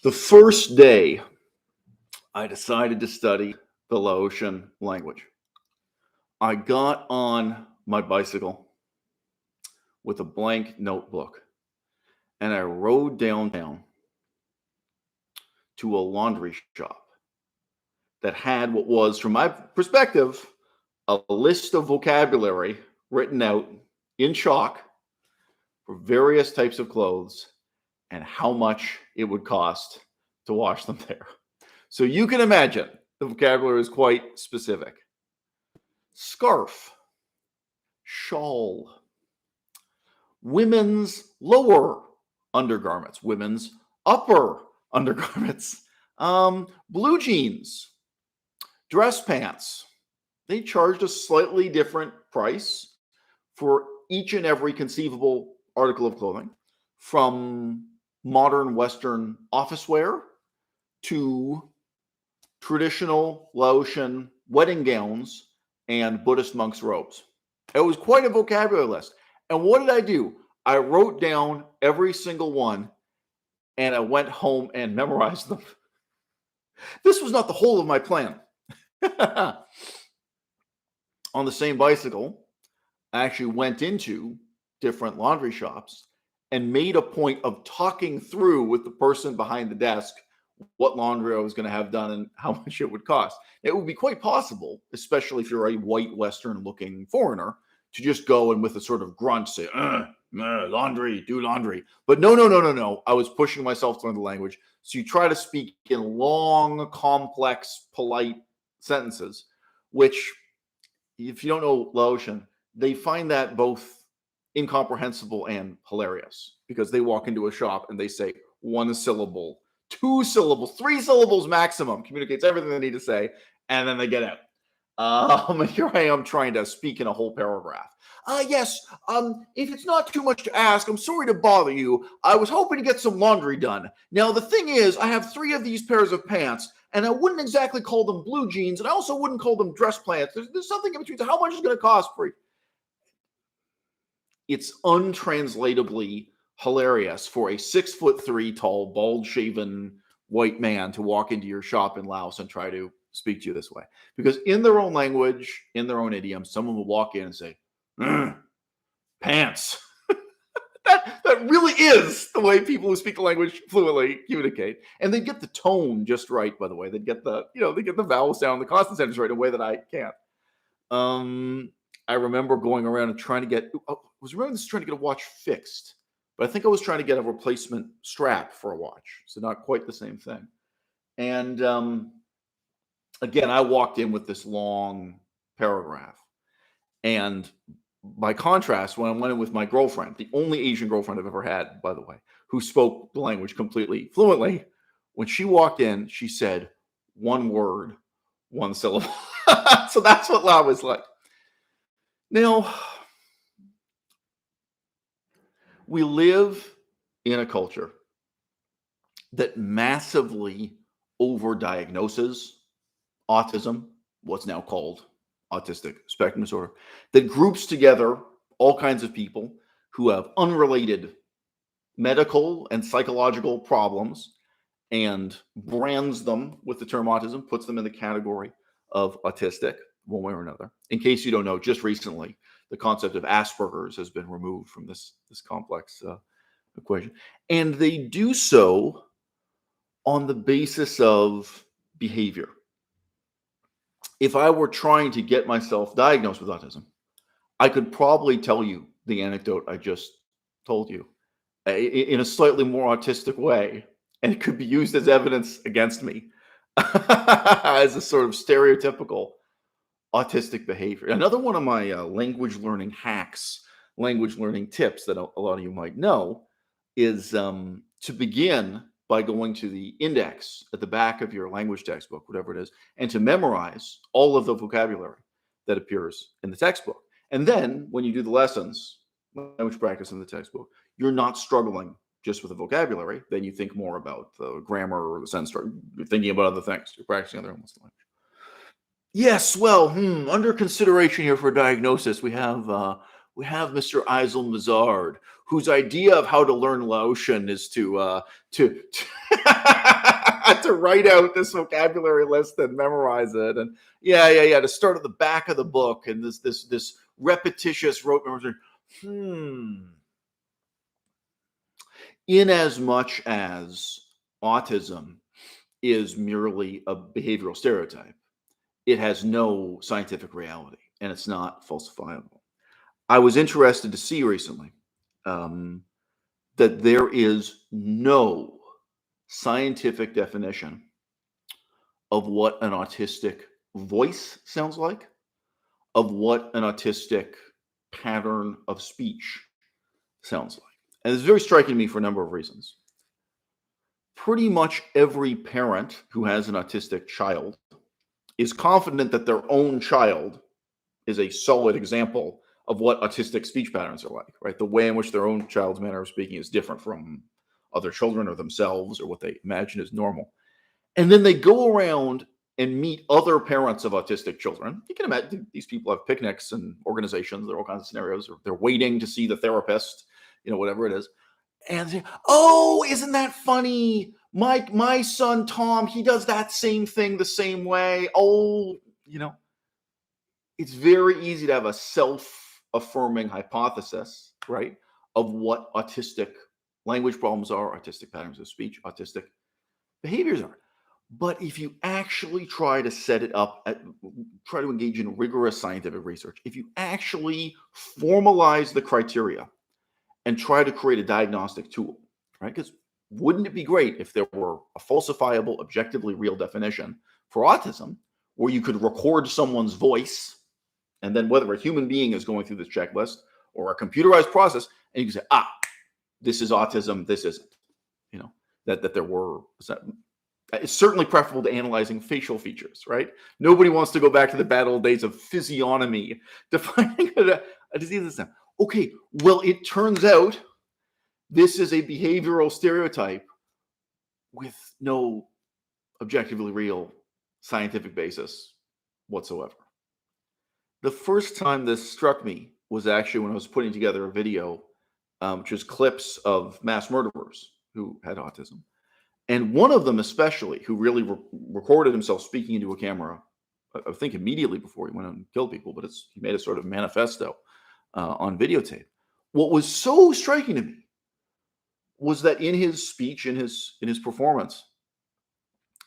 The first day I decided to study the Laotian language, I got on my bicycle with a blank notebook and I rode downtown to a laundry shop that had what was, from my perspective, a list of vocabulary written out in chalk for various types of clothes and how much it would cost to wash them there. So you can imagine the vocabulary is quite specific. Scarf, shawl, women's lower undergarments, women's upper undergarments, blue jeans, dress pants. They charged a slightly different price for each and every conceivable article of clothing, from modern Western office wear to traditional Laotian wedding gowns and Buddhist monks' robes. It was quite a vocabulary list. And what did I do? I wrote down every single one and I went home and memorized them. This was not the whole of my plan. On the same bicycle, I actually went into different laundry shops and made a point of talking through with the person behind the desk what laundry I was going to have done and how much it would cost. It would be quite possible, especially if you're a white Western looking foreigner, to just go and with a sort of grunt say, laundry, do laundry. But no. I was pushing myself to learn the language. So you try to speak in long, complex, polite sentences, which, if you don't know Laotian, they find that both incomprehensible and hilarious, because they walk into a shop and they say one syllable, 2 syllables, 3 syllables maximum, communicates everything they need to say, and then they get out. And here I am trying to speak in a whole paragraph. Yes, if it's not too much to ask, I'm sorry to bother you. I was hoping to get some laundry done. Now, the thing is, I have 3 of these pairs of pants, and I wouldn't exactly call them blue jeans, and I also wouldn't call them dress pants. There's something in between. So how much is it going to cost for you? It's untranslatably hilarious for a 6'3" tall, bald-shaven white man to walk into your shop in Laos and try to speak to you this way. Because in their own language, in their own idiom, someone will walk in and say, pants. that really is the way people who speak the language fluently communicate. And they get the tone just right, by the way. They get the vowel sound, the consonant sound just right in a way that I can't. I remember going around and trying to get a watch fixed, but I think I was trying to get a replacement strap for a watch. So not quite the same thing. And again, I walked in with this long paragraph. And by contrast, when I went in with my girlfriend, the only Asian girlfriend I've ever had, by the way, who spoke the language completely fluently, when she walked in, she said 1 word, 1 syllable. So that's what Lao is like. Now, we live in a culture that massively overdiagnoses autism, what's now called autistic spectrum disorder, that groups together all kinds of people who have unrelated medical and psychological problems and brands them with the term autism, puts them in the category of autistic one way or another. In case you don't know, just recently, the concept of Asperger's has been removed from this complex equation. And they do so on the basis of behavior. If I were trying to get myself diagnosed with autism, I could probably tell you the anecdote I just told you in a slightly more autistic way, and it could be used as evidence against me as a sort of stereotypical autistic behavior. Another one of my language learning hacks, language learning tips that a lot of you might know is to begin by going to the index at the back of your language textbook, whatever it is, and to memorize all of the vocabulary that appears in the textbook. And then when you do the lessons, language practice in the textbook, you're not struggling just with the vocabulary. Then you think more about the grammar or the sentence structure. You're thinking about other things. You're practicing other language. Yes, well, under consideration here for diagnosis, we have we have Mr. Eisel Mazard, whose idea of how to learn Laotian is to to write out this vocabulary list and memorize it. And to start at the back of the book and this repetitious rote memorization. In as much as autism is merely a behavioral stereotype, it has no scientific reality and it's not falsifiable. I was interested to see recently that there is no scientific definition of what an autistic voice sounds like, of what an autistic pattern of speech sounds like. And it's very striking to me for a number of reasons. Pretty much every parent who has an autistic child is confident that their own child is a solid example of what autistic speech patterns are like, right? The way in which their own child's manner of speaking is different from other children or themselves or what they imagine is normal. And then they go around and meet other parents of autistic children. You can imagine these people have picnics and organizations. There are all kinds of scenarios. They're waiting to see the therapist, whatever it is. And say, oh, isn't that funny? My son, Tom, he does that same thing the same way. Oh, it's very easy to have a self-affirming hypothesis, right, of what autistic language problems are, autistic patterns of speech, autistic behaviors are. But if you actually try to set it up, try to engage in rigorous scientific research, if you actually formalize the criteria and try to create a diagnostic tool, right? Because wouldn't it be great if there were a falsifiable, objectively real definition for autism where you could record someone's voice and then whether a human being is going through this checklist or a computerized process, and you can say, this is autism, this isn't. That there were. It's certainly preferable to analyzing facial features, right? Nobody wants to go back to the bad old days of physiognomy, defining a disease. Okay, well, it turns out this is a behavioral stereotype with no objectively real scientific basis whatsoever. The first time this struck me was actually when I was putting together a video, which was clips of mass murderers who had autism. And one of them especially, who really recorded himself speaking into a camera, I think immediately before he went out and killed people, but he made a sort of manifesto on videotape. What was so striking to me was that in his speech, in his performance,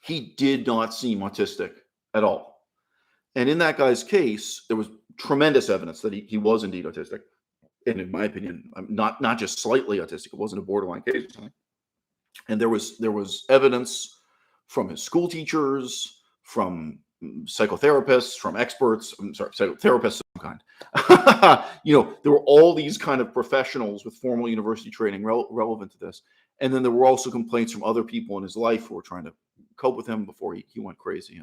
he did not seem autistic at all. And in that guy's case, there was tremendous evidence that he was indeed autistic. And in my opinion, not just slightly autistic. It wasn't a borderline case or something. And there was evidence from his school teachers, from psychotherapists, from experts. Psychotherapists of some kind. There were all these kind of professionals with formal university training relevant to this. And then there were also complaints from other people in his life who were trying to cope with him before he went crazy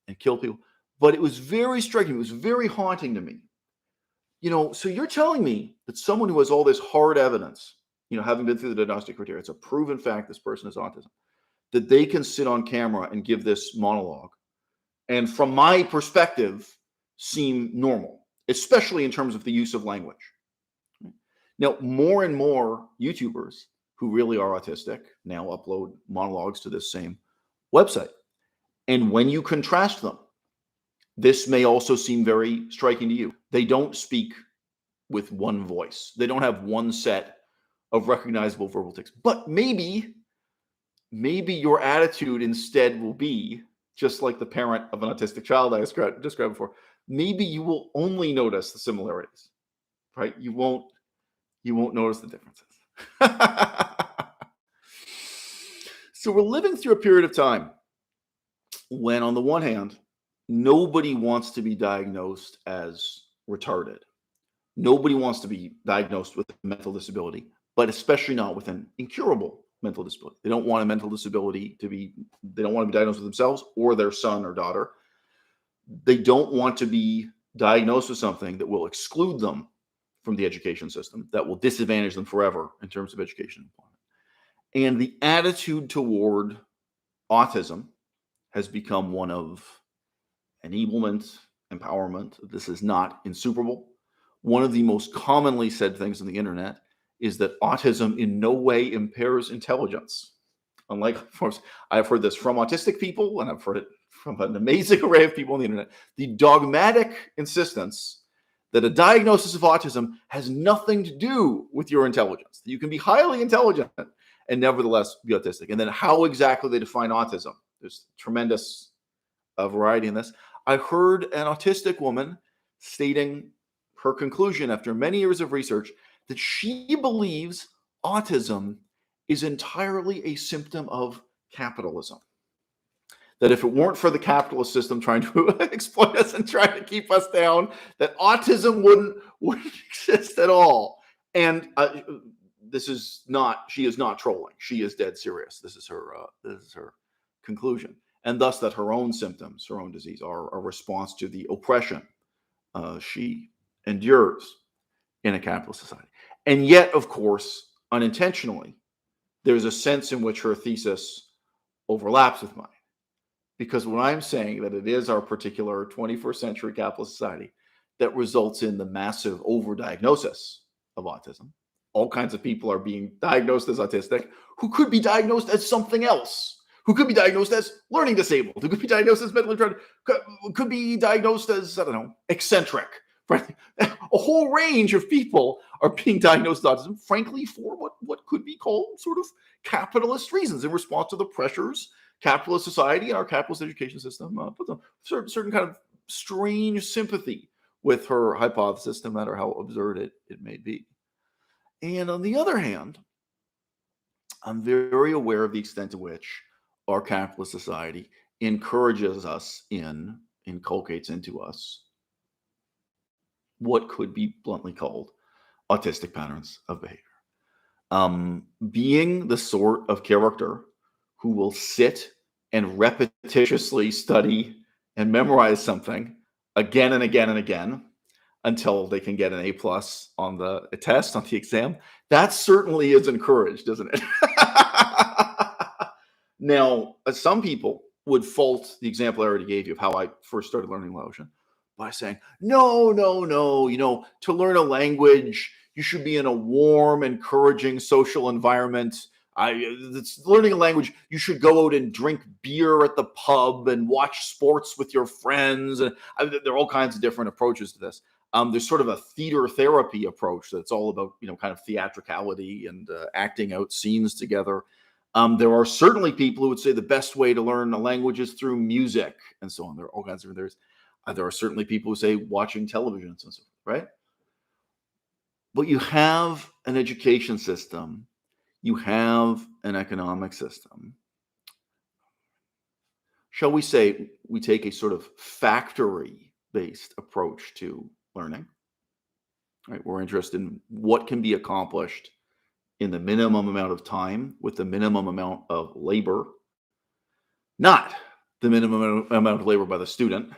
and killed people. But it was very striking. It was very haunting to me. So you're telling me that someone who has all this hard evidence, having been through the diagnostic criteria, it's a proven fact this person has autism, that they can sit on camera and give this monologue and from my perspective seem normal, especially in terms of the use of language. Now, more and more YouTubers who really are autistic now upload monologues to this same website. And when you contrast them, this may also seem very striking to you. They don't speak with one voice. They don't have one set of recognizable verbal tics. But maybe your attitude instead will be, just like the parent of an autistic child I described before, maybe you will only notice the similarities, right? You won't notice the differences. So we're living through a period of time when, on the one hand, nobody wants to be diagnosed as retarded. Nobody wants to be diagnosed with a mental disability, but especially not with an incurable mental disability. They don't want a mental disability they don't want to be diagnosed with themselves or their son or daughter. They don't want to be diagnosed with something that will exclude them from the education system, that will disadvantage them forever in terms of education and employment. And the attitude toward autism has become one of enablement, empowerment. This is not insuperable. one of the most commonly said things on the internet is that autism in no way impairs intelligence. Unlike, of course, I've heard this from autistic people, and I've heard it from an amazing array of people on the internet. The dogmatic insistence that a diagnosis of autism has nothing to do with your intelligence. You can be highly intelligent and nevertheless be autistic. And then how exactly they define autism. There's tremendous variety in this. I heard an autistic woman stating her conclusion after many years of research that she believes autism is entirely a symptom of capitalism. That if it weren't for the capitalist system trying to exploit us and trying to keep us down, that autism wouldn't exist at all. And she is not trolling. She is dead serious. This is her conclusion. And thus that her own symptoms, her own disease, are a response to the oppression she endures in a capitalist society. And yet, of course, unintentionally, there's a sense in which her thesis overlaps with mine. Because when I'm saying that it is our particular 21st century capitalist society that results in the massive overdiagnosis of autism, all kinds of people are being diagnosed as autistic who could be diagnosed as something else, who could be diagnosed as learning disabled, who could be diagnosed as mentally retarded, could be diagnosed as, I don't know, eccentric. Right? A whole range of people are being diagnosed with autism, frankly, for what could be called sort of capitalist reasons in response to the pressures capitalist society and our capitalist education system puts on. Certain kind of strange sympathy with her hypothesis, no matter how absurd it may be. And on the other hand, I'm very aware of the extent to which our capitalist society encourages us inculcates into us what could be bluntly called autistic patterns of behavior. Being the sort of character who will sit and repetitiously study and memorize something again and again and again until they can get an A+ on the test, on the exam, that certainly is encouraged, isn't it? Now, some people would fault the example I already gave you of how I first started learning Laotian by saying, no, to learn a language, you should be in a warm, encouraging social environment. Learning a language, you should go out and drink beer at the pub and watch sports with your friends. And there are all kinds of different approaches to this. There's sort of a theater therapy approach that's all about, kind of theatricality and acting out scenes together. There are certainly people who would say the best way to learn a language is through music and so on. There are all kinds of different. There are certainly people who say watching television and so on, right? But you have an education system. You have an economic system. Shall we say we take a sort of factory-based approach to learning? Right? We're interested in what can be accomplished in the minimum amount of time with the minimum amount of labor, not the minimum amount of labor by the student,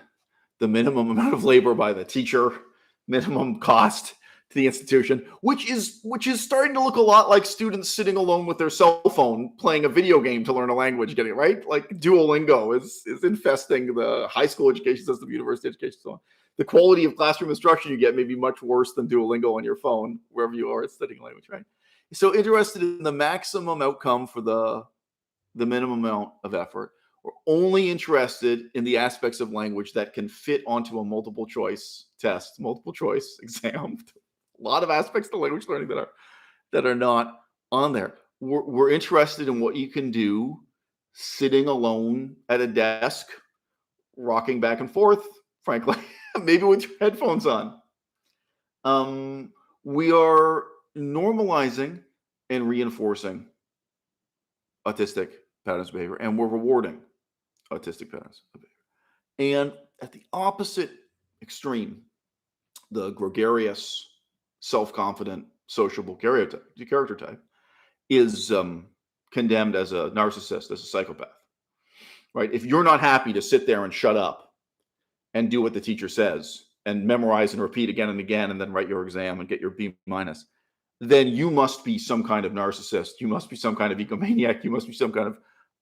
the minimum amount of labor by the teacher, minimum cost to the institution, which is starting to look a lot like students sitting alone with their cell phone playing a video game to learn a language, getting it right. Like Duolingo is infesting the high school education system, university education, so on. The quality of classroom instruction you get may be much worse than Duolingo on your phone, wherever you are studying language, right? So interested in the maximum outcome for the minimum amount of effort. We're only interested in the aspects of language that can fit onto a multiple choice test, multiple choice exam. A lot of aspects of language learning that are not on there. We're interested in what you can do sitting alone at a desk, rocking back and forth, frankly, maybe with your headphones on. We are normalizing and reinforcing autistic patterns of behavior, and we're rewarding autistic patterns of behavior. And at the opposite extreme, the gregarious, self-confident, sociable character type is condemned as a narcissist, as a psychopath, right? If you're not happy to sit there and shut up and do what the teacher says and memorize and repeat again and again and then write your exam and get your B-, then you must be some kind of narcissist. You must be some kind of egomaniac. You must be some kind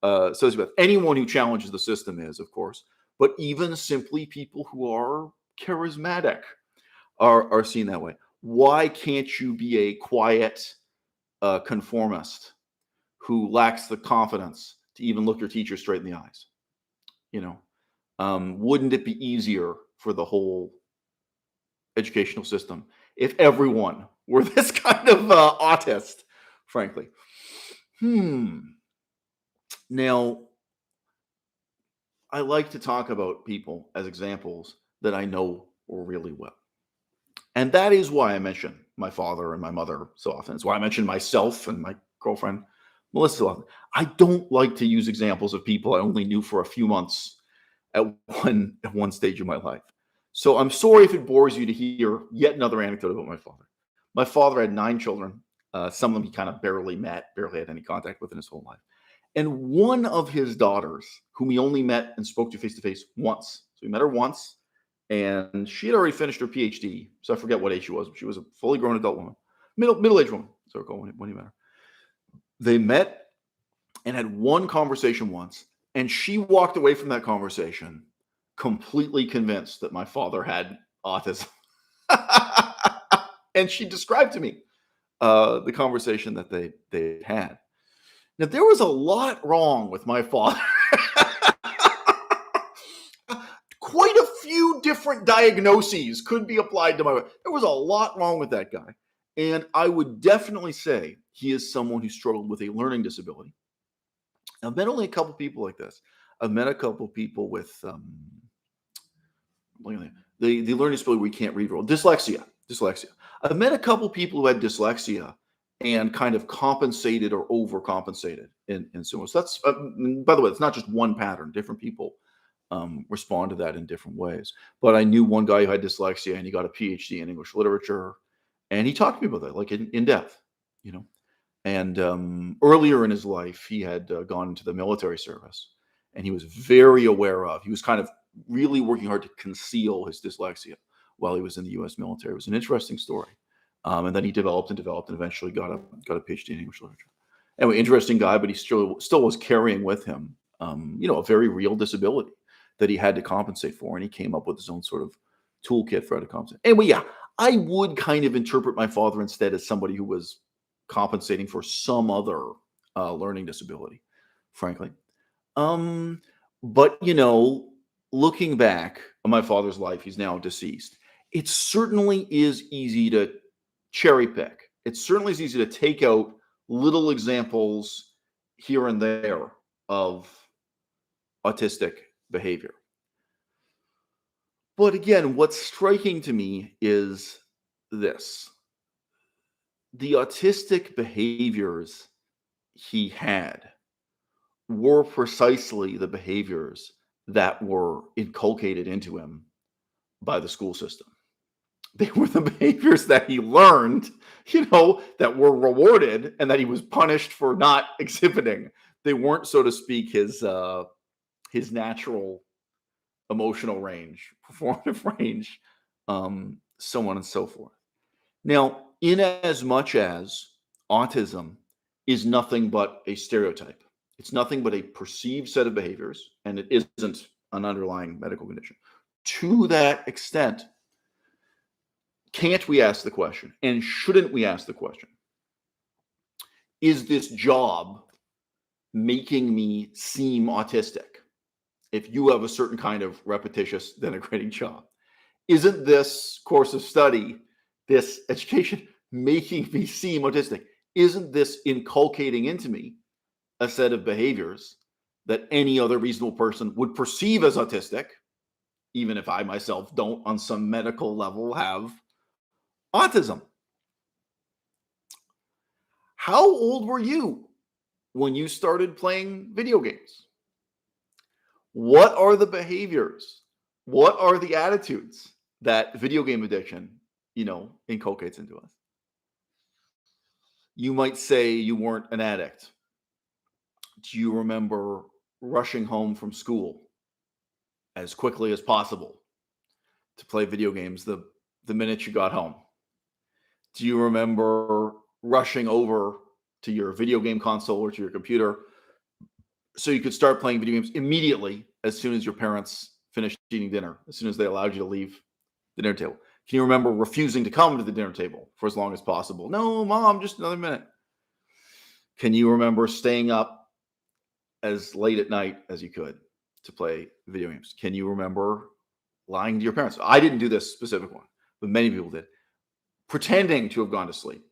of sociopath. Anyone who challenges the system is, of course, but even simply people who are charismatic, are seen that way. Why can't you be a quiet conformist who lacks the confidence to even look your teacher straight in the eyes? You know, wouldn't it be easier for the whole educational system if everyone were this kind of autist, frankly? Now, I like to talk about people as examples that I know really well. And that is why I mention my father and my mother so often. It's why I mention myself and my girlfriend, Melissa, so often. I don't like to use examples of people I only knew for a few months at one stage of my life. So I'm sorry if it bores you to hear yet another anecdote about my father. My father had 9 children. Some of them he kind of barely met, barely had any contact with in his whole life. And one of his daughters, whom he only met and spoke to face once. So he met her once, and she had already finished her PhD. So I forget what age she was. But she was a fully grown adult woman, middle-aged woman. So when he met her, they met and had one conversation once, and she walked away from that conversation completely convinced that my father had autism. And she described to me the conversation that they had. Now, there was a lot wrong with my father. Quite a few different diagnoses could be applied to my father. There was a lot wrong with that guy. And I would definitely say he is someone who struggled with a learning disability. I've met only a couple people like this. I've met a couple people with the learning disability where we can't read well. Dyslexia. I've met a couple people who had dyslexia and kind of compensated or overcompensated in some ways. That's by the way, it's not just one pattern. Different people respond to that in different ways. But I knew one guy who had dyslexia and he got a PhD in English literature, and he talked to me about that, like in depth, you know. And earlier in his life, he had gone into the military service, and he was very aware of. He was kind of really working hard to conceal his dyslexia while he was in the U.S. military. It was an interesting story. And then he developed and eventually got a PhD in English literature. Anyway, interesting guy, but he still was carrying with him, a very real disability that he had to compensate for, and he came up with his own sort of toolkit for how to compensate. Anyway, yeah, I would kind of interpret my father instead as somebody who was compensating for some other learning disability, frankly. But looking back on my father's life, he's now deceased. It certainly is easy to cherry pick. It certainly is easy to take out little examples here and there of autistic behavior. But again, what's striking to me is this. The autistic behaviors he had were precisely the behaviors that were inculcated into him by the school system. They were the behaviors that he learned, that were rewarded and that he was punished for not exhibiting. They weren't, so to speak, his natural emotional range, performative range, so on and so forth. Now, in as much as autism is nothing but a stereotype, it's nothing but a perceived set of behaviors, and it isn't an underlying medical condition. To that extent, can't we ask the question, and shouldn't we ask the question, is this job making me seem autistic? If you have a certain kind of repetitious, denigrating job, isn't this course of study, this education, making me seem autistic? Isn't this inculcating into me a set of behaviors that any other reasonable person would perceive as autistic, even if I myself don't, on some medical level, have autism? How old were you when you started playing video games? What are the behaviors? What are the attitudes that video game addiction, inculcates into us? You might say you weren't an addict. Do you remember rushing home from school as quickly as possible to play video games the minute you got home? Do you remember rushing over to your video game console or to your computer so you could start playing video games immediately as soon as your parents finished eating dinner, as soon as they allowed you to leave the dinner table? Can you remember refusing to come to the dinner table for as long as possible? No, mom, just another minute. Can you remember staying up as late at night as you could to play video games? Can you remember lying to your parents? I didn't do this specific one, but many people did. Pretending to have gone to sleep,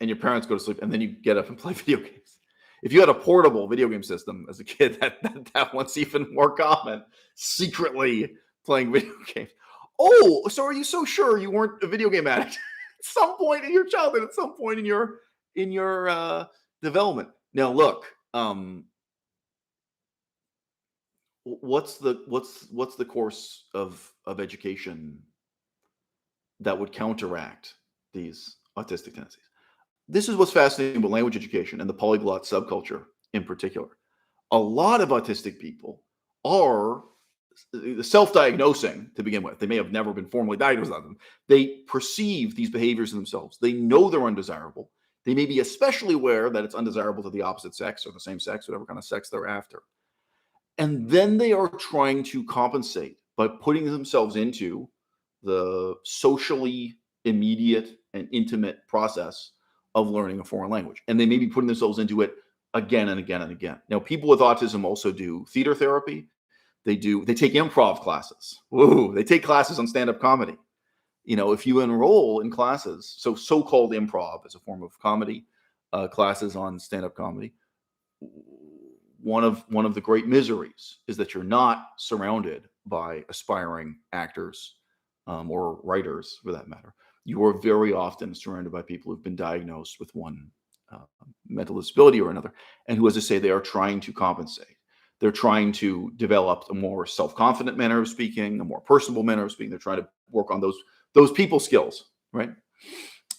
and your parents go to sleep, and then you get up and play video games. If you had a portable video game system as a kid, that one's even more common. Secretly playing video games. Oh, so are you so sure you weren't a video game addict at some point in your childhood? At some point in your development? Now, look. What's the course of education that would counteract these autistic tendencies? This is what's fascinating about language education and the polyglot subculture in particular. A lot of autistic people are self-diagnosing to begin with. They may have never been formally diagnosed on them. They perceive these behaviors in themselves. They know they're undesirable. They may be especially aware that it's undesirable to the opposite sex or the same sex, whatever kind of sex they're after. And then they are trying to compensate by putting themselves into the socially immediate and intimate process of learning a foreign language. And they may be putting themselves into it again and again and again. Now, people with autism also do theater therapy. They take improv classes. Whoa, they take classes on stand-up comedy. If you enroll in classes, so-called improv is a form of comedy, classes on stand-up comedy, one of the great miseries is that you're not surrounded by aspiring actors or writers, for that matter. You are very often surrounded by people who've been diagnosed with one mental disability or another, and who, as I say, they are trying to compensate. They're trying to develop a more self-confident manner of speaking, a more personable manner of speaking. They're trying to work on those people skills, right?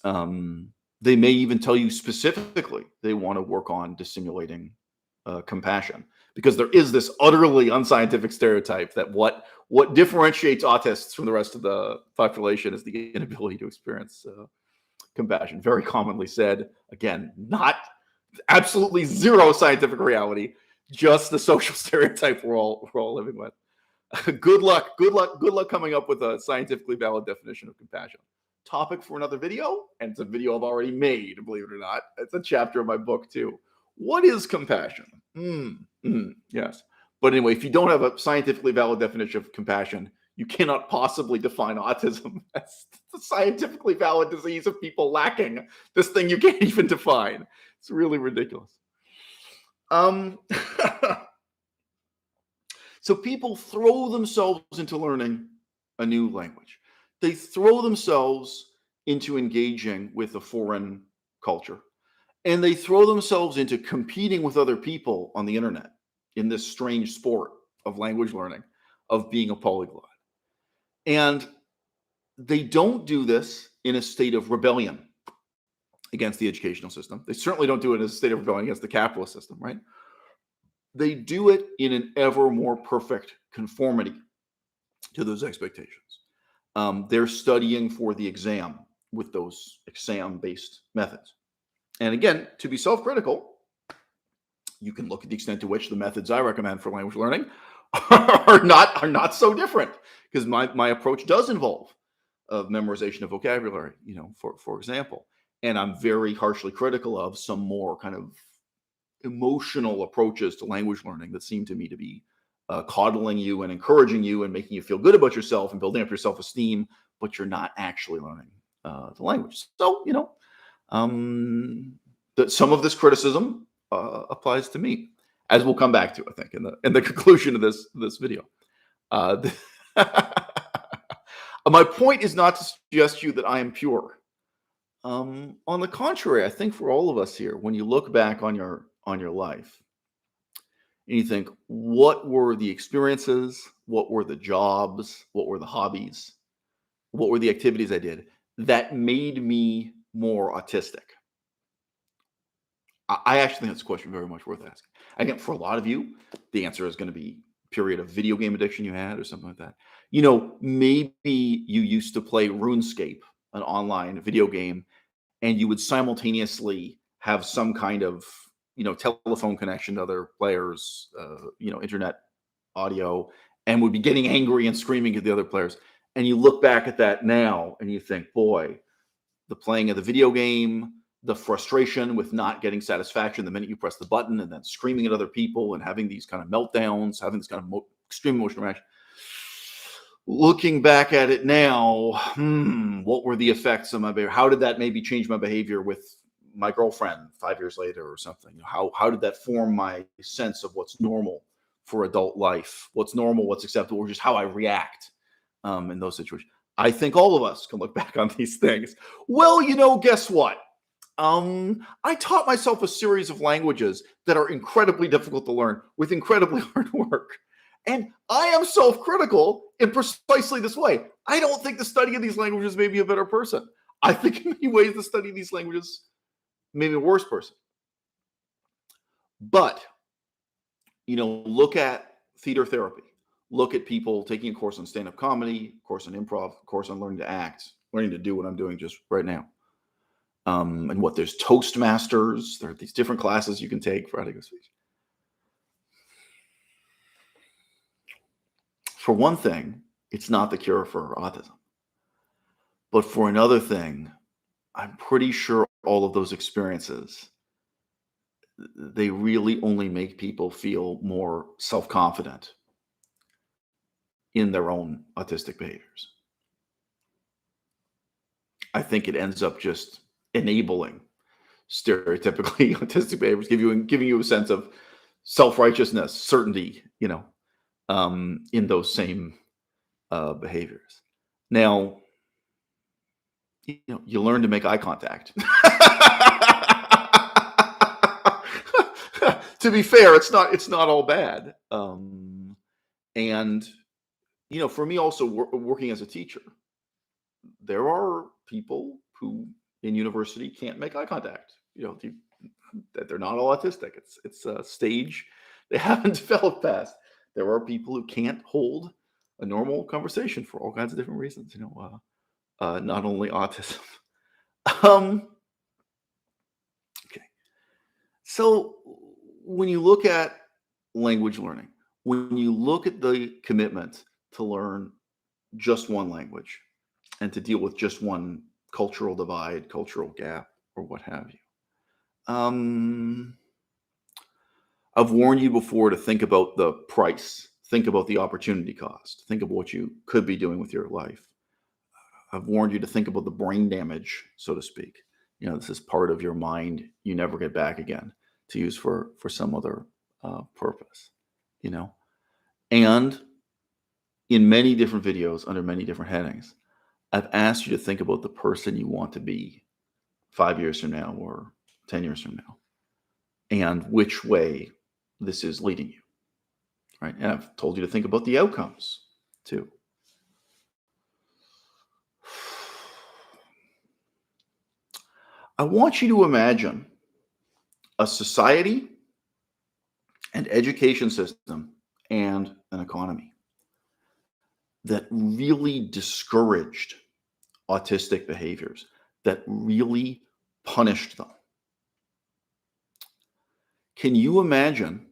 They may even tell you specifically they want to work on dissimulating compassion, because there is this utterly unscientific stereotype that what differentiates autists from the rest of the population is the inability to experience compassion. Very commonly said. Again, not absolutely zero scientific reality, just the social stereotype we're all living with. Good luck coming up with a scientifically valid definition of compassion. Topic for another video, and it's a video I've already made, believe it or not. It's a chapter of my book too. What is compassion? Yes. But anyway, if you don't have a scientifically valid definition of compassion, you cannot possibly define autism as the scientifically valid disease of people lacking this thing you can't even define. It's really ridiculous. So people throw themselves into learning a new language. They throw themselves into engaging with a foreign culture. And they throw themselves into competing with other people on the internet in this strange sport of language learning, of being a polyglot. And they don't do this in a state of rebellion against the educational system. They certainly don't do it in a state of rebellion against the capitalist system, right? They do it in an ever more perfect conformity to those expectations. They're studying for the exam with those exam-based methods. And again, to be self-critical, you can look at the extent to which the methods I recommend for language learning are not so different, because my approach does involve memorization of vocabulary, for example. And I'm very harshly critical of some more kind of emotional approaches to language learning that seem to me to be coddling you and encouraging you and making you feel good about yourself and building up your self-esteem, but you're not actually learning the language. So, that some of this criticism applies to me, as we'll come back to, I think, in the conclusion of this video. My point is not to suggest to you that I am pure. On the contrary, I think for all of us here, when you look back on your life and you think, what were the experiences, what were the jobs, what were the hobbies, what were the activities I did that made me more autistic? I actually think that's a question very much worth asking. Again, for a lot of you, the answer is going to be a period of video game addiction you had or something like that. Maybe you used to play RuneScape, an online video game, and you would simultaneously have some kind of, telephone connection to other players, internet audio, and would be getting angry and screaming at the other players. And you look back at that now and you think, boy, the playing of the video game, the frustration with not getting satisfaction the minute you press the button, and then screaming at other people and having these kind of meltdowns, having this kind of extreme emotional reaction. Looking back at it now, what were the effects of my behavior? How did that maybe change my behavior with my girlfriend 5 years later or something? How did that form my sense of what's normal for adult life? What's normal, what's acceptable, or just how I react in those situations? I think all of us can look back on these things. Well, guess what? I taught myself a series of languages that are incredibly difficult to learn with incredibly hard work. And I am self-critical in precisely this way. I don't think the study of these languages made me a better person. I think in many ways the study of these languages made me a worse person. But, look at theater therapy. Look at people taking a course on stand-up comedy, a course on improv, a course on learning to act, learning to do what I'm doing just right now. And there's Toastmasters. There are these different classes you can take for how to go speak. For one thing, it's not the cure for autism. But for another thing, I'm pretty sure all of those experiences, they really only make people feel more self-confident in their own autistic behaviors. I think it ends up just enabling stereotypically autistic behaviors, giving you a sense of self-righteousness, certainty, in those same behaviors. Now, you learn to make eye contact. To be fair, it's not all bad. And for me also working as a teacher, there are people who in university can't make eye contact. That they're not all autistic. It's a stage they haven't developed past. There are people who can't hold a normal conversation for all kinds of different reasons. Not only autism. Okay. So when you look at language learning, when you look at the commitment to learn just one language and to deal with just one cultural divide, cultural gap, or what have you, I've warned you before to think about the price, think about the opportunity cost, think of what you could be doing with your life. I've warned you to think about the brain damage, so to speak. This is part of your mind you never get back again to use for some other purpose, And in many different videos under many different headings, I've asked you to think about the person you want to be 5 years from now or 10 years from now, and which way this is leading you, right? And I've told you to think about the outcomes too. I want you to imagine a society, an education system, and an economy that really discouraged autistic behaviors, that really punished them. Can you imagine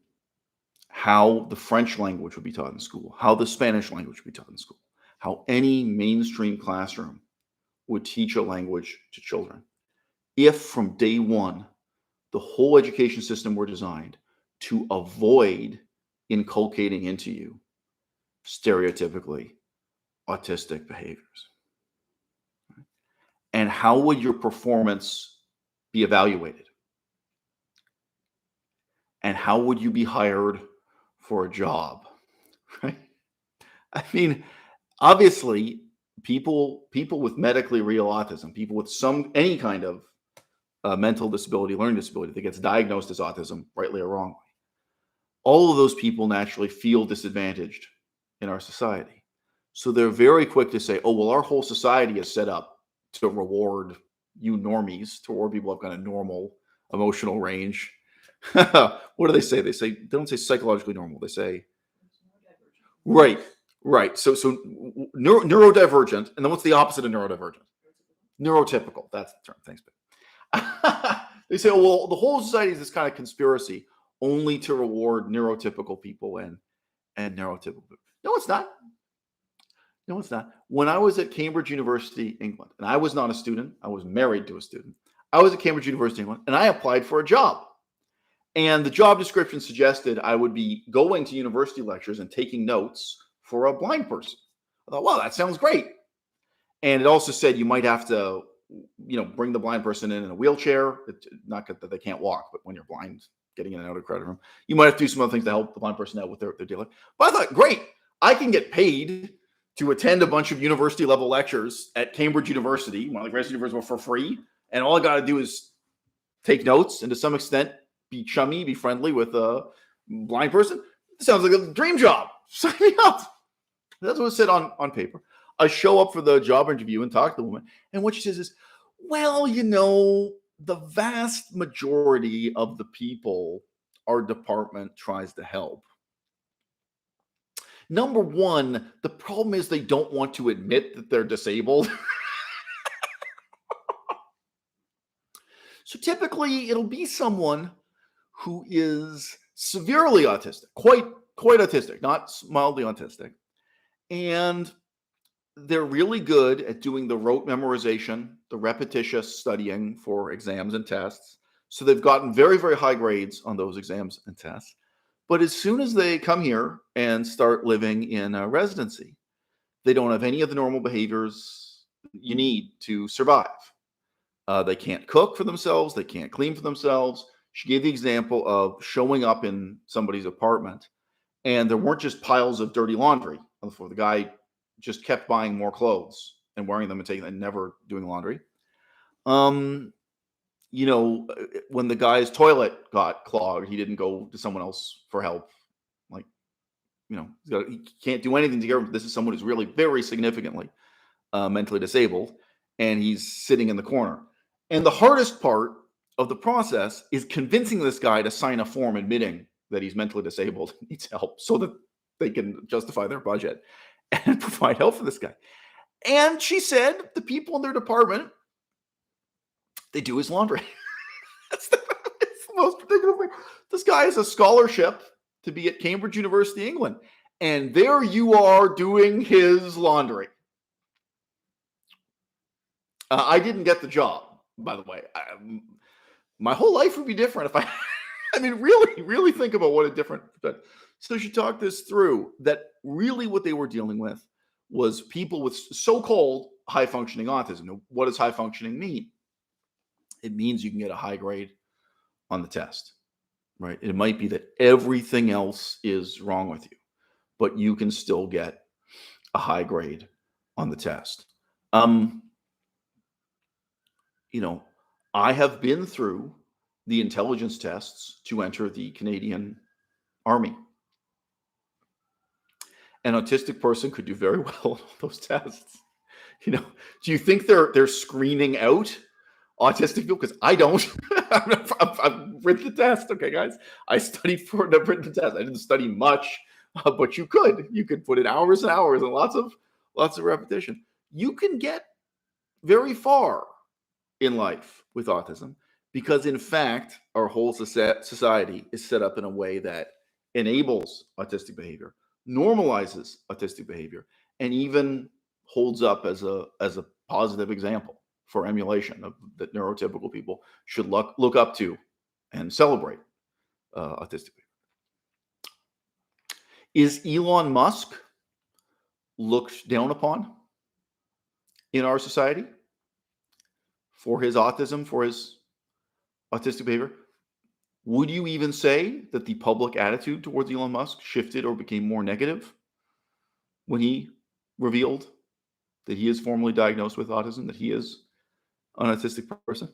how the French language would be taught in school, how the Spanish language would be taught in school, how any mainstream classroom would teach a language to children if from day one the whole education system were designed to avoid inculcating into you stereotypically autistic behaviors? And how would your performance be evaluated? And how would you be hired for a job? Right? I mean, obviously, people with medically real autism, people with any kind of mental disability, learning disability that gets diagnosed as autism, rightly or wrongly, all of those people naturally feel disadvantaged in our society. So they're very quick to say, oh, well, our whole society is set up to reward you normies, to reward people who have kind of normal emotional range. What do they say? They don't say psychologically normal. They say, right. So neurodivergent. And then what's the opposite of neurodivergent? Neurotypical. That's the term. Thanks, babe. They say, oh, well, the whole society is this kind of conspiracy only to reward neurotypical people and neurotypical people. No, it's not. No, it's not. When I was at Cambridge University, England, and I was not a student, I was married to a student. I was at Cambridge University, England, and I applied for a job. And the job description suggested I would be going to university lectures and taking notes for a blind person. I thought, wow, that sounds great. And it also said you might have to, bring the blind person in a wheelchair. Not that they can't walk, but when you're blind, getting in and out of the credit room, you might have to do some other things to help the blind person out with their dealing. But I thought, great, I can get paid to attend a bunch of university level lectures at Cambridge University, one of the greatest universities, for free. And all I got to do is take notes and to some extent be chummy, be friendly with a blind person. It sounds like a dream job. Sign me up. That's what it said on paper. I show up for the job interview and talk to the woman. And what she says is, well, the vast majority of the people our department tries to help. Number one, the problem is they don't want to admit that they're disabled. So typically it'll be someone who is severely autistic, quite autistic, not mildly autistic. And they're really good at doing the rote memorization, the repetitious studying for exams and tests. So they've gotten very, very high grades on those exams and tests. But as soon as they come here and start living in a residency, they don't have any of the normal behaviors you need to survive. They can't cook for themselves. They can't clean for themselves. She gave the example of showing up in somebody's apartment, and there weren't just piles of dirty laundry on the floor. The guy just kept buying more clothes and wearing them and taking them and never doing laundry. When the guy's toilet got clogged, he didn't go to someone else for help. Like, he can't do anything to get rid of. This is someone who's really very significantly mentally disabled, and he's sitting in the corner. And the hardest part of the process is convincing this guy to sign a form admitting that he's mentally disabled and needs help so that they can justify their budget and provide help for this guy. And she said the people in their department, they do his laundry. It's the most ridiculous thing. This guy has a scholarship to be at Cambridge University, England. And there you are doing his laundry. I didn't get the job, by the way. My whole life would be different if really, really think about what a different. So she talked this through, that really what they were dealing with was people with so-called high-functioning autism. Now, what does high-functioning mean? It means you can get a high grade on the test, right? It might be that everything else is wrong with you, but you can still get a high grade on the test. I have been through the intelligence tests to enter the Canadian Army. An autistic person could do very well on those tests. Do you think they're screening out autistic people? Because I don't. I've written the test. Okay, guys, I studied for and I've written the test. I didn't study much, but you could put in hours and hours and lots of repetition. You can get very far in life with autism because, in fact, our whole society is set up in a way that enables autistic behavior, normalizes autistic behavior, and even holds up as a positive example for emulation that neurotypical people should look up to and celebrate autistic behavior. Is Elon Musk looked down upon in our society for his autism, for his autistic behavior? Would you even say that the public attitude towards Elon Musk shifted or became more negative when he revealed that he is formally diagnosed with autism, that he is an autistic person?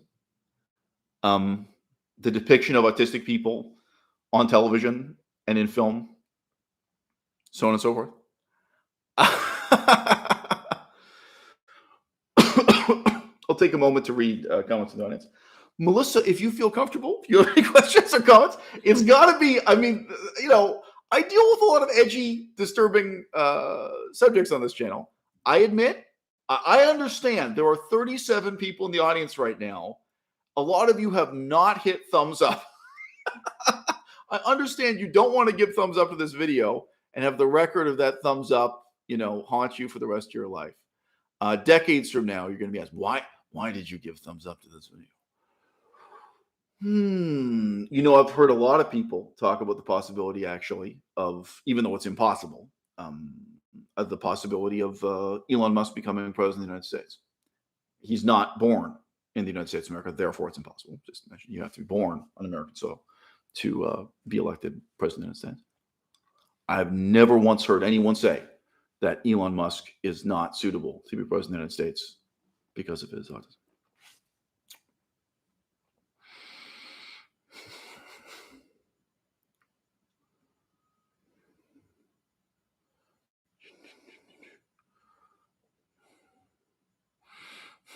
The depiction of autistic people on television and in film, so on and so forth. I'll take a moment to read comments in the audience. Melissa, if you feel comfortable, if you have any questions or comments, it's got to be, I deal with a lot of edgy, disturbing subjects on this channel. I admit, I understand there are 37 people in the audience right now. A lot of you have not hit thumbs up. I understand you don't want to give thumbs up to this video and have the record of that thumbs up, haunt you for the rest of your life. Decades from now, you're going to be asked, why did you give thumbs up to this video? I've heard a lot of people talk about the possibility, actually, of, even though it's impossible, um, of the possibility of Elon Musk becoming president of the United States. He's not born in the United States of America, therefore it's impossible. Just mention you have to be born on American soil to be elected president of the United States. I've never once heard anyone say that Elon Musk is not suitable to be president of the United States because of his autism.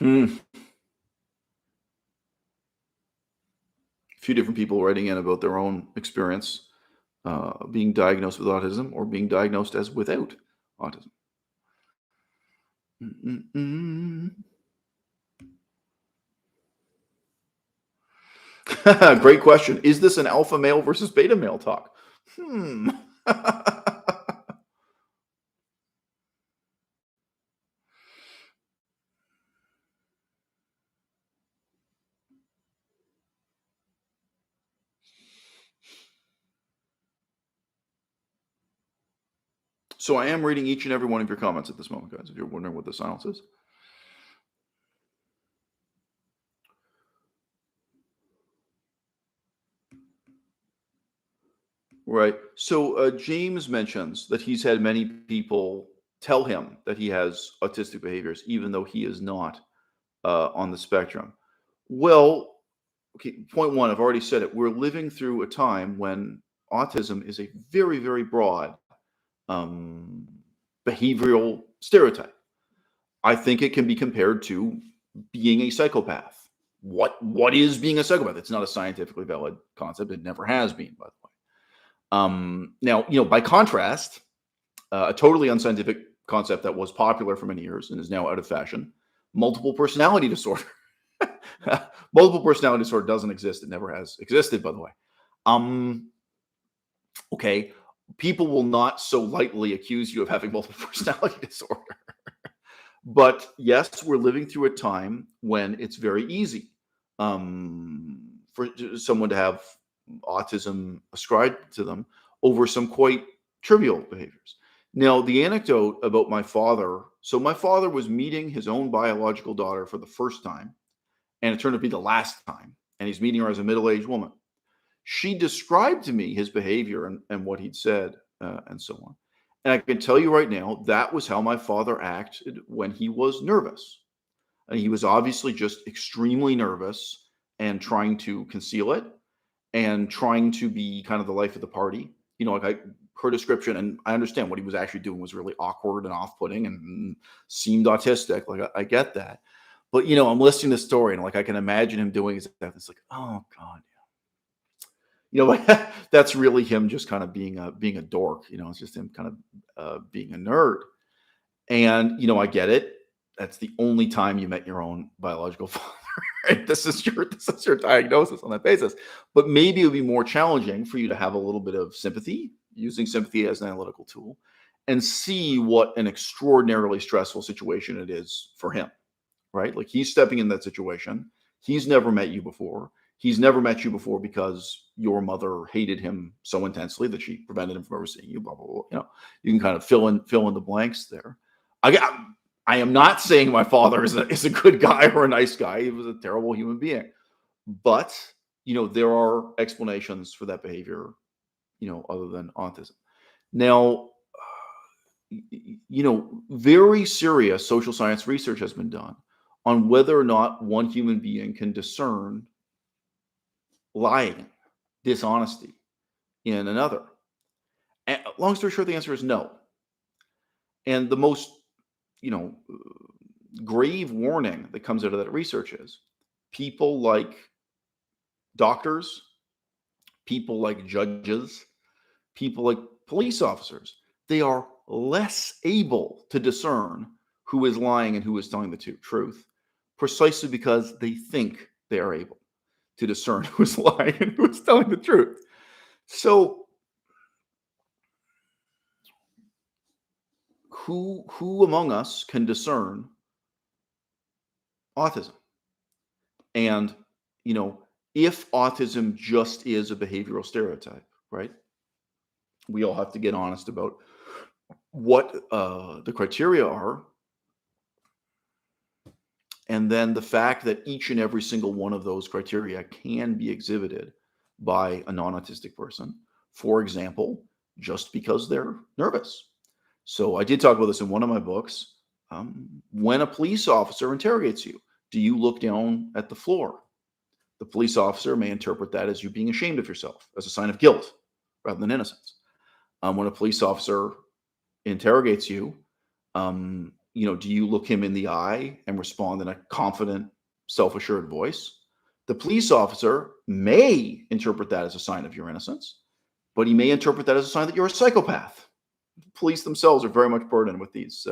A few different people writing in about their own experience being diagnosed with autism or being diagnosed as without autism. Great question. Is this an alpha male versus beta male talk? So I am reading each and every one of your comments at this moment, guys, if you're wondering what the silence is. Right. So James mentions that he's had many people tell him that he has autistic behaviors, even though he is not on the spectrum. Well, okay, point one, I've already said it. We're living through a time when autism is a very, very broad um, behavioral stereotype. I think it can be compared to being a psychopath. What is being a psychopath? It's not a scientifically valid concept. It never has been, by the way. Now, by contrast, a totally unscientific concept that was popular for many years and is now out of fashion, multiple personality disorder. Multiple personality disorder doesn't exist. It never has existed, by the way. Okay, people will not so lightly accuse you of having multiple personality disorder. But yes, we're living through a time when it's very easy for someone to have autism ascribed to them over some quite trivial behaviors. Now, the anecdote about my father. So my father was meeting his own biological daughter for the first time, and it turned out to be the last time. And he's meeting her as a middle-aged woman. She described to me his behavior and what he'd said and so on. And I can tell you right now, that was how my father acted when he was nervous. And he was obviously just extremely nervous and trying to conceal it and trying to be kind of the life of the party. Her description, and I understand what he was actually doing was really awkward and off-putting and seemed autistic. Like, I get that. But, I'm listening to the story and I can imagine him doing that. It's like, oh God. That's really him just kind of being a dork. It's just him kind of being a nerd. And, I get it. That's the only time you met your own biological father. Right? This is your diagnosis on that basis. But maybe it would be more challenging for you to have a little bit of sympathy, using sympathy as an analytical tool, and see what an extraordinarily stressful situation it is for him, right? Like, he's stepping in that situation. He's never met you before. He's never met you before because your mother hated him so intensely that she prevented him from ever seeing you, blah, blah, blah. You can kind of fill in the blanks there. I am not saying my father is a good guy or a nice guy. He was a terrible human being. But, there are explanations for that behavior, other than autism. Now, very serious social science research has been done on whether or not one human being can discern lying, dishonesty in another. And long story short, the answer is no. And the most, grave warning that comes out of that research is people like doctors, people like judges, people like police officers, they are less able to discern who is lying and who is telling the truth, precisely because they think they are able to discern who is lying and who is telling the truth. So who among us can discern autism? And, you know, if autism just is a behavioral stereotype, right? We all have to get honest about what the criteria are. And then the fact that each and every single one of those criteria can be exhibited by a non-autistic person. For example, just because they're nervous. So I did talk about this in one of my books. When a police officer interrogates you, do you look down at the floor? The police officer may interpret that as you being ashamed of yourself, as a sign of guilt rather than innocence. When a police officer interrogates you, do you look him in the eye and respond in a confident, self-assured voice? The police officer may interpret that as a sign of your innocence, but he may interpret that as a sign that you're a psychopath. Police themselves are very much burdened with these,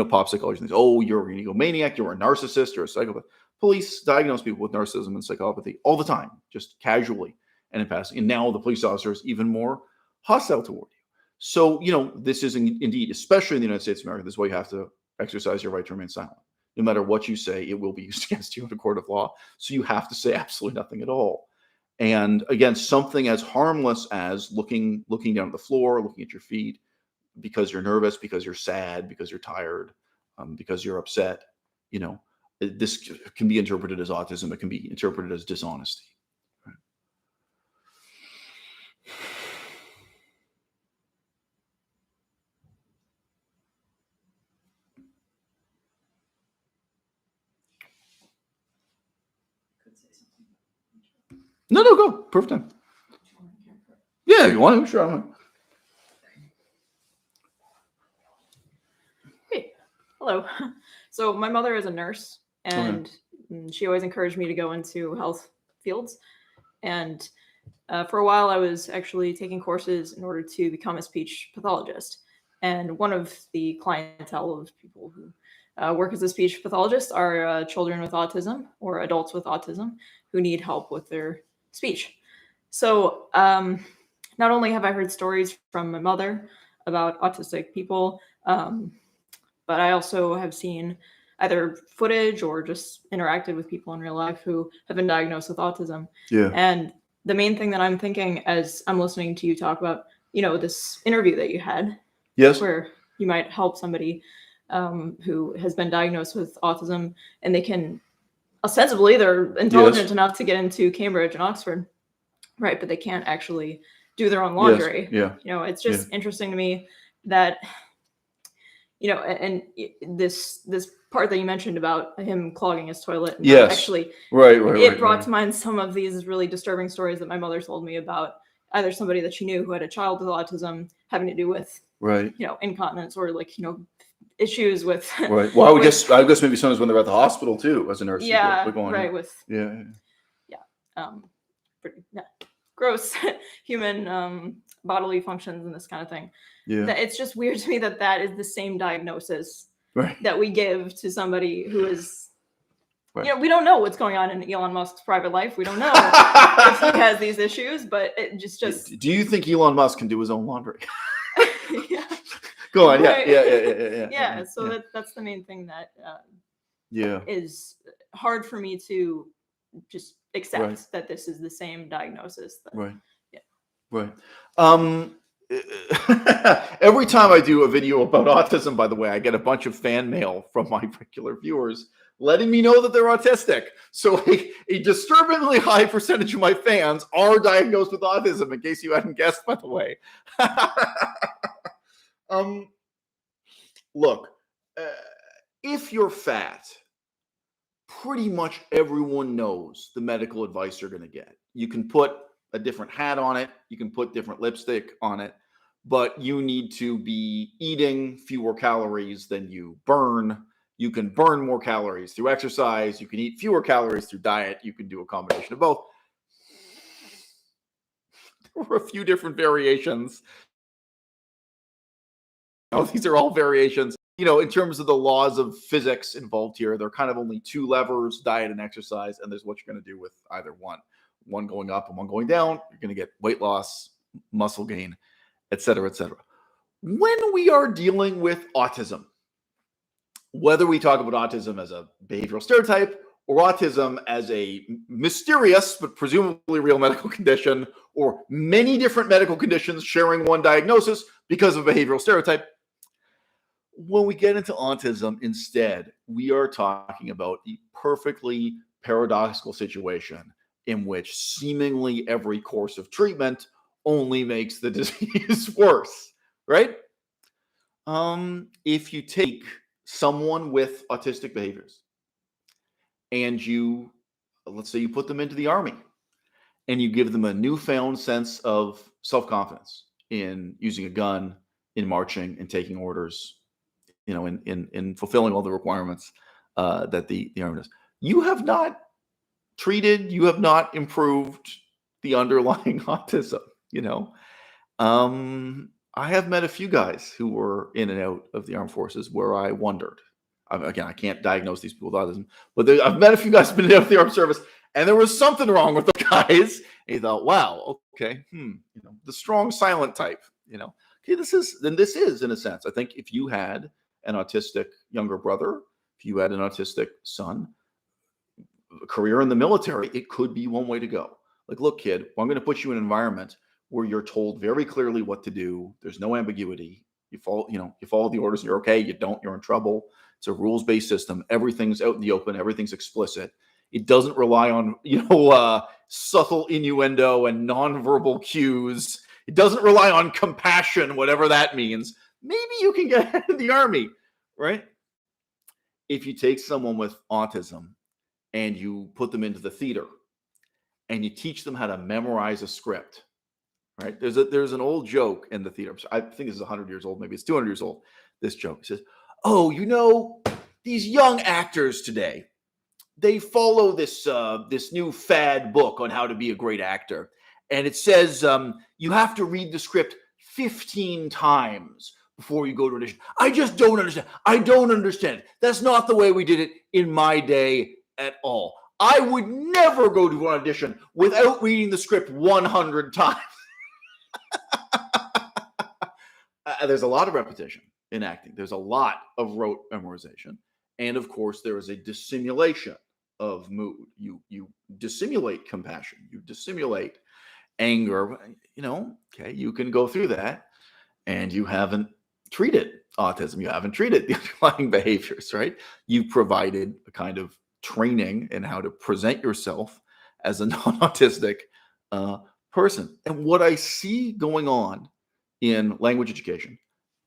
pop psychology things. Oh, you're an egomaniac, you're a narcissist, you're a psychopath. Police diagnose people with narcissism and psychopathy all the time, just casually and in passing. And now the police officer is even more hostile toward you. So, this is indeed, especially in the United States of America, this is why you have to exercise your right to remain silent. No matter what you say, it will be used against you in a court of law. So you have to say absolutely nothing at all. And again, something as harmless as looking down at the floor, looking at your feet, because you're nervous, because you're sad, because you're tired, because you're upset, this can be interpreted as autism. It can be interpreted as dishonesty. Right? No, go. Perfect time. Yeah, you want to? Sure, I want to. Hey, hello. So my mother is a nurse, and she always encouraged me to go into health fields. And for a while, I was actually taking courses in order to become a speech pathologist. And one of the clientele of people who work as a speech pathologist are children with autism or adults with autism who need help with their speech. So not only have I heard stories from my mother about autistic people, but I also have seen either footage or just interacted with people in real life who have been diagnosed with autism. Yeah. And the main thing that I'm thinking as I'm listening to you talk about, this interview that you had, yes, where you might help somebody who has been diagnosed with autism, and they can ostensibly, they're intelligent enough to get into Cambridge and Oxford, right? But they can't actually do their own laundry. Yes. Yeah. It's just interesting to me that, and this part that you mentioned about him clogging his toilet. And actually, it brought to mind some of these really disturbing stories that my mother told me about either somebody that she knew who had a child with autism having to do with, incontinence or issues with. Right. Well, I guess maybe sometimes when they're at the hospital too, as a nurse. Yeah. Right. Pretty gross human bodily functions and this kind of thing. Yeah. It's just weird to me that is the same diagnosis that we give to somebody who is, we don't know what's going on in Elon Musk's private life. We don't know if he has these issues, but it just. Do you think Elon Musk can do his own laundry? Yeah. Go on. Yeah. So that's the main thing that is hard for me to just accept that this is the same diagnosis. Right. Every time I do a video about autism, by the way, I get a bunch of fan mail from my regular viewers letting me know that they're autistic. So a disturbingly high percentage of my fans are diagnosed with autism, in case you hadn't guessed, by the way. Look, if you're fat, pretty much everyone knows the medical advice you're going to get. You can put a different hat on it. You can put different lipstick on it, but you need to be eating fewer calories than you burn. You can burn more calories through exercise. You can eat fewer calories through diet. You can do a combination of both. There were a few different variations. These are all variations. In terms of the laws of physics involved here, there are kind of only two levers, diet and exercise, and there's what you're going to do with either one. One going up and one going down. You're going to get weight loss, muscle gain, et cetera, et cetera. when we are dealing with autism, whether we talk about autism as a behavioral stereotype or autism as a mysterious but presumably real medical condition, or many different medical conditions sharing one diagnosis because of behavioral stereotype, when we get into autism, instead, we are talking about the perfectly paradoxical situation in which seemingly every course of treatment only makes the disease worse, right? If you take someone with autistic behaviors and let's say you put them into the army and you give them a newfound sense of self-confidence in using a gun, in marching, and taking orders, in fulfilling all the requirements that the army does. You have not you have not improved the underlying autism, you know. I have met a few guys who were in and out of the armed forces where I wondered. Again, I can't diagnose these people with autism, but I've met a few guys who've been in and out of the armed service, and there was something wrong with the guys. And you thought, wow, okay, the strong silent type, Okay, this is in a sense. I think if you had an autistic younger brother, if you had an autistic son, a career in the military, it could be one way to go. Like, look, kid, I'm going to put you in an environment where you're told very clearly what to do. There's no ambiguity. You follow the orders and you're okay. You don't, you're in trouble. It's a rules-based system. Everything's out in the open. Everything's explicit. It doesn't rely on, subtle innuendo and nonverbal cues. It doesn't rely on compassion, whatever that means. Maybe you can get into the army, right? If you take someone with autism and you put them into the theater and you teach them how to memorize a script, right? There's an old joke in the theater. I think this is 100 years old. Maybe it's 200 years old. This joke. It says, oh, these young actors today, they follow this new fad book on how to be a great actor. And it says you have to read the script 15 times before you go to audition. I just don't understand. I don't understand. That's not the way we did it in my day at all. I would never go to an audition without reading the script 100 times. There's a lot of repetition in acting. There's a lot of rote memorization. And of course, there is a dissimulation of mood. You dissimulate compassion. You dissimulate anger. Okay, you can go through that, and you haven't treated autism. You haven't treated the underlying behaviors, right? You've provided a kind of training in how to present yourself as a non-autistic person. And what I see going on in language education,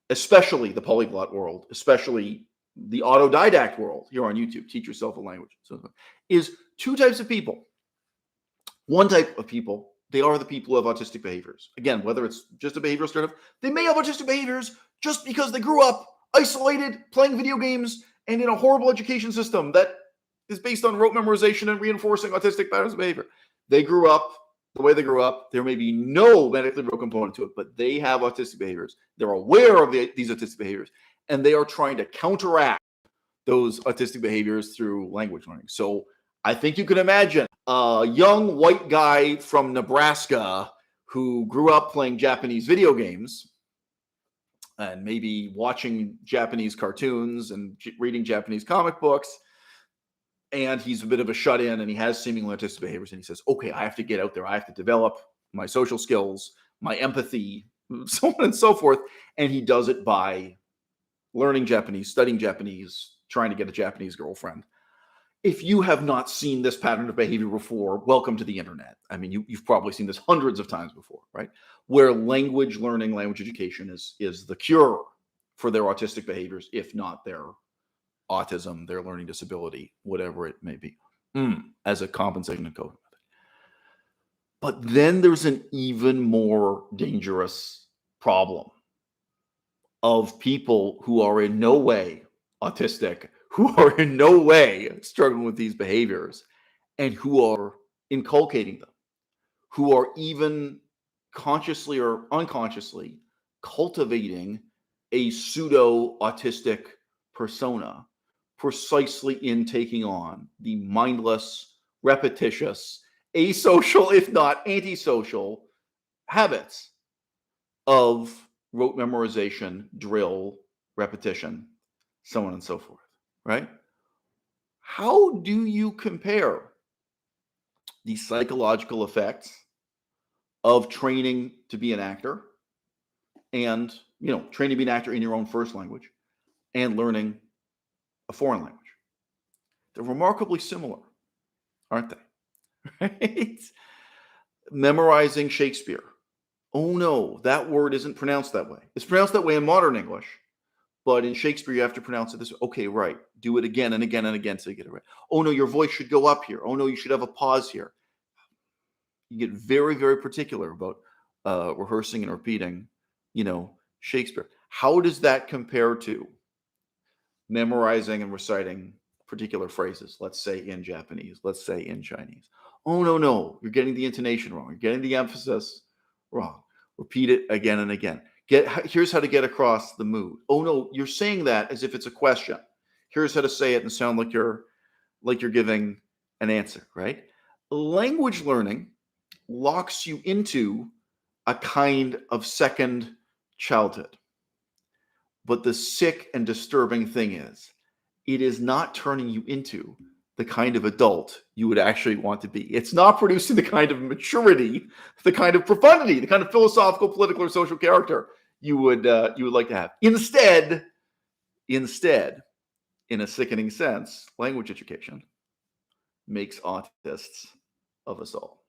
especially the polyglot world, especially the autodidact world here on YouTube, teach yourself a language, is two types of people. One type of people, they are the people who have autistic behaviors. Again, whether it's just a behavioral stereotype, they may have autistic behaviors just because they grew up isolated, playing video games, and in a horrible education system that is based on rote memorization and reinforcing autistic patterns of behavior. They grew up the way they grew up. There may be no medically real component to it, but they have autistic behaviors. They're aware of these autistic behaviors, and they are trying to counteract those autistic behaviors through language learning. So I think you can imagine a young white guy from Nebraska who grew up playing Japanese video games and maybe watching Japanese cartoons and reading Japanese comic books. And he's a bit of a shut-in, and he has seemingly autistic behaviors. And he says, okay, I have to get out there. I have to develop my social skills, my empathy, so on and so forth. And he does it by learning Japanese, studying Japanese, trying to get a Japanese girlfriend. If you have not seen this pattern of behavior before, welcome to the internet. I mean, you've probably seen this hundreds of times before, right? Where language learning, language education is the cure for their autistic behaviors, if not their autism, their learning disability, whatever it may be, as a compensation and coping method. But then there's an even more dangerous problem of people who are in no way autistic, who are in no way struggling with these behaviors, and who are inculcating them, who are even consciously or unconsciously cultivating a pseudo-autistic persona precisely in taking on the mindless, repetitious, asocial, if not antisocial habits of rote memorization, drill, repetition, so on and so forth, right? How do you compare the psychological effects of training to be an actor and, training to be an actor in your own first language and learning a foreign language? They're remarkably similar, aren't they? Right? Memorizing Shakespeare. Oh no, that word isn't pronounced that way. It's pronounced that way in modern English, but in Shakespeare you have to pronounce it this way. Okay, right. Do it again and again and again so you get it right. Oh no, your voice should go up here. Oh no, you should have a pause here. You get very, very particular about rehearsing and repeating, Shakespeare. How does that compare to memorizing and reciting particular phrases? Let's say in Japanese, let's say in Chinese. Oh no, no, you're getting the intonation wrong. You're getting the emphasis wrong. Repeat it again and again. Here's how to get across the mood. Oh no, you're saying that as if it's a question. Here's how to say it and sound like you're giving an answer, right? Language learning locks you into a kind of second childhood. But the sick and disturbing thing is, it is not turning you into the kind of adult you would actually want to be. It's not producing the kind of maturity, the kind of profundity, the kind of philosophical, political, or social character you would like to have. Instead, in a sickening sense, language education makes autists of us all.